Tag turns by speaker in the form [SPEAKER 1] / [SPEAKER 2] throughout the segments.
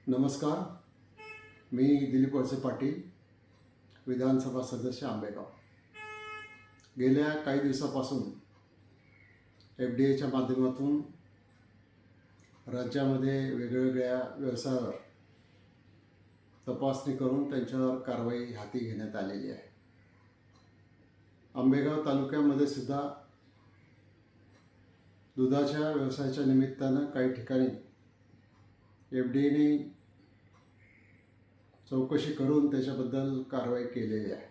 [SPEAKER 1] नमस्कार. मी दिलीप वळसे पाटील, विधानसभा सदस्य आंबेगाव. गेल्या काही दिवसापासून FDAच्या माध्यमातून राज्यामध्ये वेगवेगळ्या व्यवसायावर तपासणी करून त्यांच्यावर कारवाई हाती घेण्यात आलेली आहे. आंबेगाव तालुक्यामध्ये सुद्धा दुधाच्या व्यवसायाच्या निमित्तानं काही ठिकाणी FDAने चौकशी करून त्याच्याबद्दल कारवाई केलेली आहे.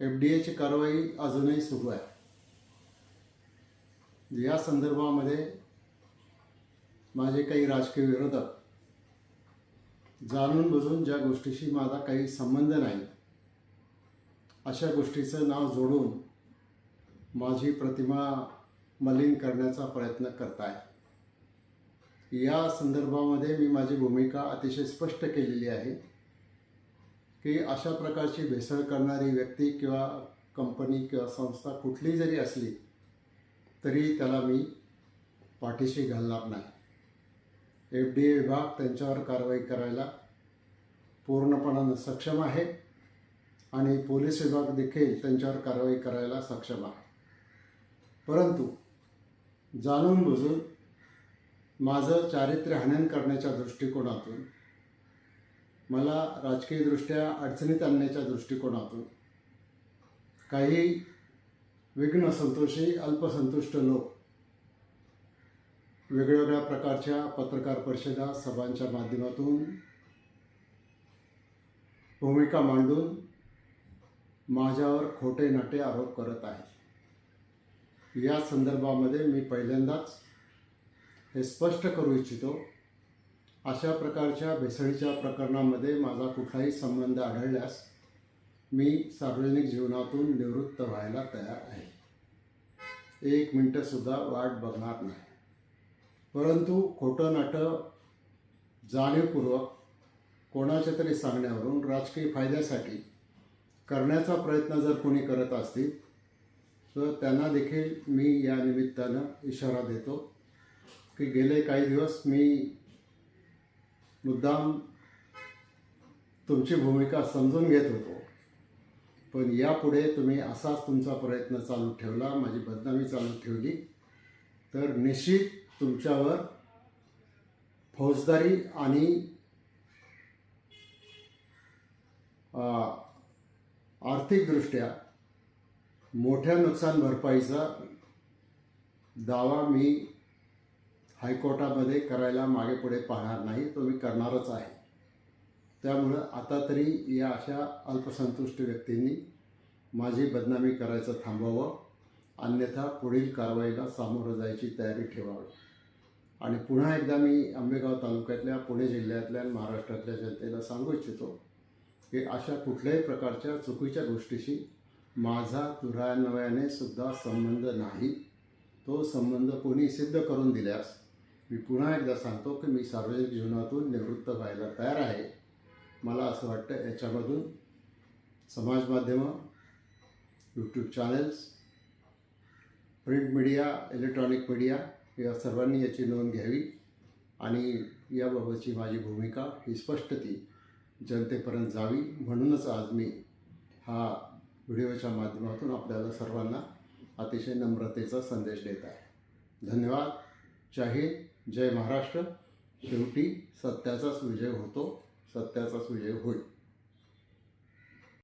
[SPEAKER 1] FDAची कारवाई अजूनही सुरू आहे. या संदर्भामध्ये माझे काही राजकीय विरोधक जाणून बुजून ज्या गोष्टीशी माझा काही संबंध नाही अशा गोष्टीचं नाव जोडून माझी प्रतिमा मलिन करण्याचा प्रयत्न करत आहे. या संदर्भामध्ये मी माझी भूमिका अतिशय स्पष्ट केलेली आहे की अशा प्रकारची भेसळ करणारी व्यक्ती किंवा कंपनी किंवा संस्था कुठली जरी असली तरी त्याला मी पाठीशी घालणार नाही. FDA विभाग त्यांच्यावर कारवाई करायला पूर्णपणाने सक्षम आहे आणि पोलीस विभाग देखील त्यांच्यावर कारवाई करायला सक्षम आहे. परंतु जाणून बुजून माझं चारित्र्य हनन करण्याच्या दृष्टिकोनातून, मला राजकीयदृष्ट्या अडचणीत आणण्याच्या दृष्टिकोनातून काही विघ्नसंतोषी अल्पसंतुष्ट लोक वेगवेगळ्या प्रकारच्या पत्रकार परिषदा, सभांच्या माध्यमातून भूमिका मांडून माझ्यावर खोटे नाटे आरोप करत आहेत. या संदर्भामध्ये मी पहिल्यांदाच हे स्पष्ट करू इच्छितो, अशा प्रकारच्या भेसळीच्या प्रकरणामध्ये माझा कुठलाही संबंध आढळल्यास मी सार्वजनिक जीवनातून निवृत्त व्हायला तयार आहे. 1 मिनिटंसुद्धा वाट बघणार नाही. परंतु खोटं नाटं जाणीवपूर्वक कोणाच्या तरी सांगण्यावरून राजकीय फायद्यासाठी करण्याचा प्रयत्न जर कोणी करत असतील तर त्यांना देखील मी या निमित्तानं इशारा देतो की गेले काही दिवस मी मुद्दाम तुमची भूमिका समजून घेत होतो, पण यापुढे तुम्ही असाच तुमचा प्रयत्न चालू ठेवला, माझी बदनामी चालू ठेवली तर निश्चित तुमच्यावर फौजदारी आणि आर्थिकदृष्ट्या मोठ्या नुकसान भरपाईचा दावा मी हायकोर्टामध्ये करायला मागे पुढे पाहणार नाही, तो मी करणारच आहे. त्यामुळं आता तरी या अशा अल्पसंतुष्ट व्यक्तींनी माझी बदनामी करायचं थांबवावं, अन्यथा पुढील कारवाईला सामोरं जायची तयारी ठेवावी. आणि पुन्हा एकदा मी आंबेगाव तालुक्यातल्या, पुणे जिल्ह्यातल्या आणि महाराष्ट्रातल्या जनतेला सांगू इच्छितो की अशा कुठल्याही प्रकारच्या चुकीच्या गोष्टीशी माझा दुरान्वयाने सुद्धा संबंध नाही. तो संबंध कोणी सिद्ध करून दिल्यास मी पुन्हा एकदा सांगतो की मी सार्वजनिक जीवनातून निवृत्त व्हायला तयार आहे. मला असं वाटतं याच्यामधून समाज माध्यमं, YouTube channels, print media, electronic media या सर्वांनी याची नोंद घ्यावी आणि याबाबतची माझी भूमिका ही स्पष्टती जनतेपर्यंत जावी. म्हणूनच आज मी हा व्हिडिओच्या माध्यमातून आपल्याला सर्वांना अतिशय नम्रतेचा संदेश देत आहे. धन्यवाद. जय हिंद, जय महाराष्ट्र. शेवटी सत्याचाच विजय होतो, सत्याचाच विजय होईल.